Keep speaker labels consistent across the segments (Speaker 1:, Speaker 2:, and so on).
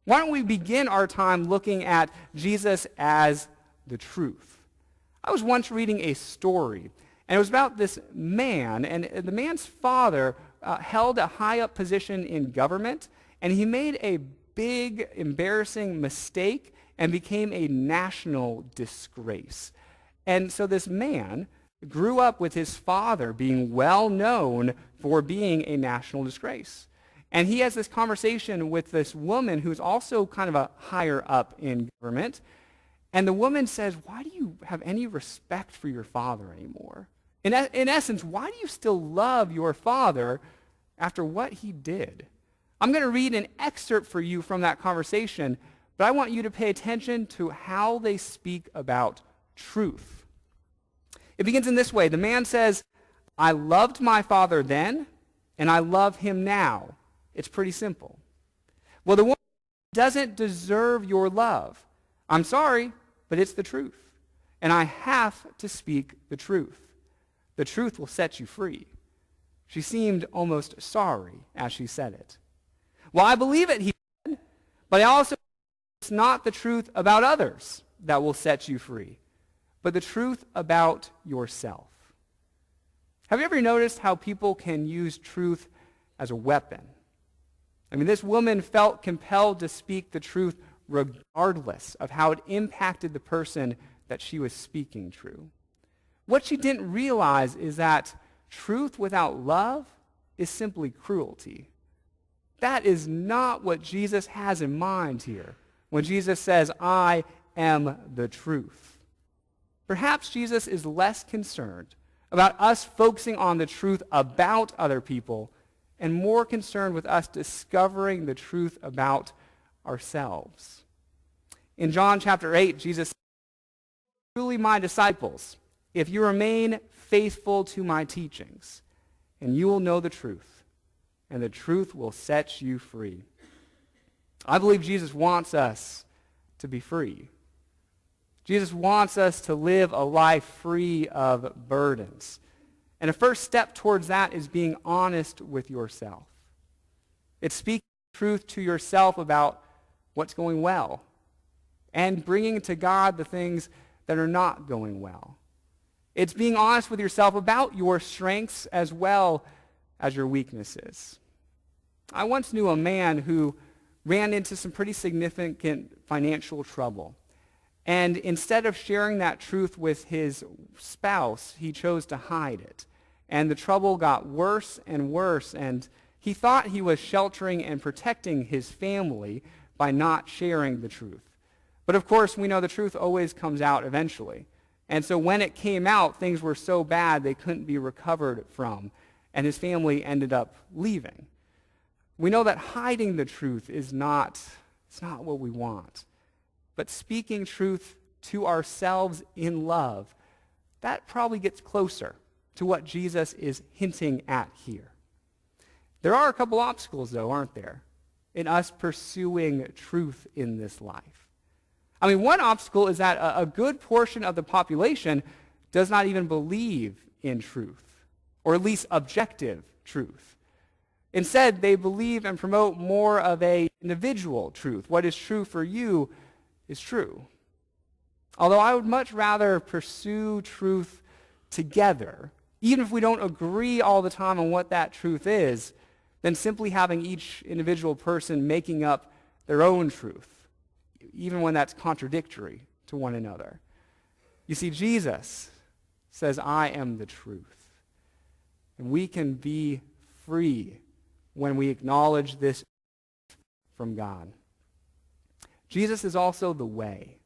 Speaker 1: Why don't we begin our time looking at Jesus as the truth? I was once reading a story, and it was about this man, and the man's father held a high-up position in government, and he made a big, embarrassing mistake and became a national disgrace. And so this man grew up with his father being well known for being a national disgrace. And he has this conversation with this woman who's also kind of a higher up in government. And the woman says, why do you have any respect for your father anymore? In essence, why do you still love your father after what he did? I'm going to read an excerpt for you from that conversation, but I want you to pay attention to how they speak about truth. It begins in this way. The man says, I loved my father then, and I love him now. It's pretty simple. Well, the woman doesn't deserve your love. I'm sorry, but it's the truth. And I have to speak the truth. The truth will set you free. She seemed almost sorry as she said it. Well, I believe it, he said, but I also it's not the truth about others that will set you free, but the truth about yourself. Have you ever noticed how people can use truth as a weapon? I mean, this woman felt compelled to speak the truth regardless of how it impacted the person that she was speaking to. What she didn't realize is that truth without love is simply cruelty. That is not what Jesus has in mind here when Jesus says, I am the truth. Perhaps Jesus is less concerned about us focusing on the truth about other people and more concerned with us discovering the truth about ourselves. In John chapter 8, Jesus said, truly my disciples, if you remain faithful to my teachings, and you will know the truth, and the truth will set you free. I believe Jesus wants us to be free. Jesus wants us to live a life free of burdens. And a first step towards that is being honest with yourself. It's speaking the truth to yourself about what's going well and bringing to God the things that are not going well. It's being honest with yourself about your strengths as well as your weaknesses. I once knew a man who ran into some pretty significant financial trouble. And instead of sharing that truth with his spouse, he chose to hide it. And the trouble got worse and worse, and he thought he was sheltering and protecting his family by not sharing the truth. But of course, we know the truth always comes out eventually. And so when it came out, things were so bad they couldn't be recovered from, and his family ended up leaving. We know that hiding the truth is not what we want. But speaking truth to ourselves in love, that probably gets closer to what Jesus is hinting at here. There are a couple obstacles, though, aren't there, in us pursuing truth in this life. I mean, one obstacle is that a good portion of the population does not even believe in truth, or at least objective truth. Instead, they believe and promote more of an individual truth. What is true for you is true. Although I would much rather pursue truth together, even if we don't agree all the time on what that truth is, than simply having each individual person making up their own truth, even when that's contradictory to one another. You see, Jesus says, I am the truth. And we can be free when we acknowledge this from God. Jesus is also the way.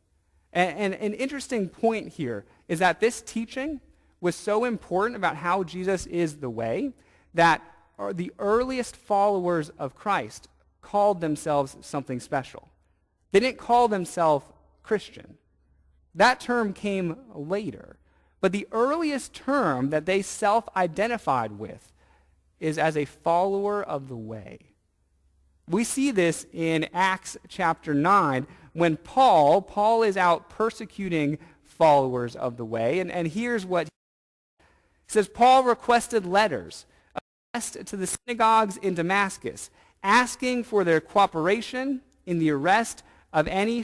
Speaker 1: And an interesting point here is that this teaching was so important about how Jesus is the way that the earliest followers of Christ called themselves something special. They didn't call themselves Christian. That term came later. But the earliest term that they self-identified with is as a follower of the way. We see this in Acts chapter 9 when Paul is out persecuting followers of the way. And here's what he says. Paul requested letters addressed to the synagogues in Damascus, asking for their cooperation in the arrest of any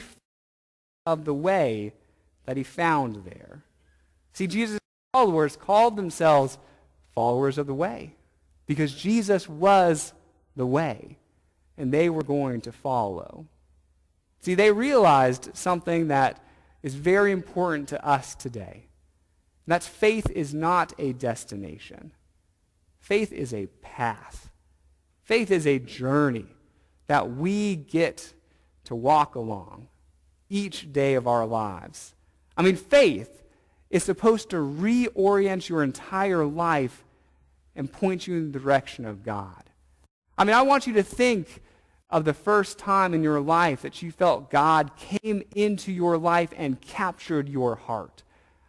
Speaker 1: of the way that he found there. See, Jesus' followers called themselves followers of the way because Jesus was the way, and they were going to follow. See, they realized something that is very important to us today. And that's faith is not a destination. Faith is a path. Faith is a journey that we get to walk along each day of our lives. I mean, faith is supposed to reorient your entire life and point you in the direction of God. I mean, I want you to think of the first time in your life that you felt God came into your life and captured your heart.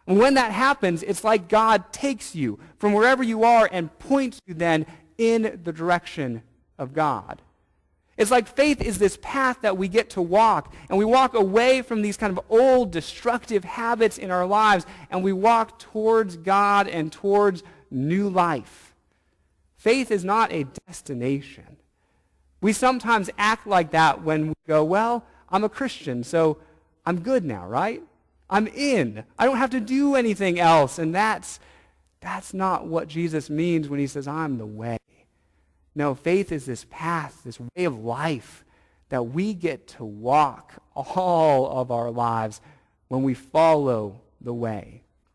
Speaker 1: And when that happens, it's like God takes you from wherever you are and points you then in the direction of God. It's like faith is this path that we get to walk, and we walk away from these kind of old destructive habits in our lives, and we walk towards God and towards new life. Faith is not a destination. We sometimes act like that when we go, well, I'm a Christian, so I'm good now, right? I'm in. I don't have to do anything else. And that's not what Jesus means when he says, I'm the way. No, faith is this path, this way of life that we get to walk all of our lives when we follow the way.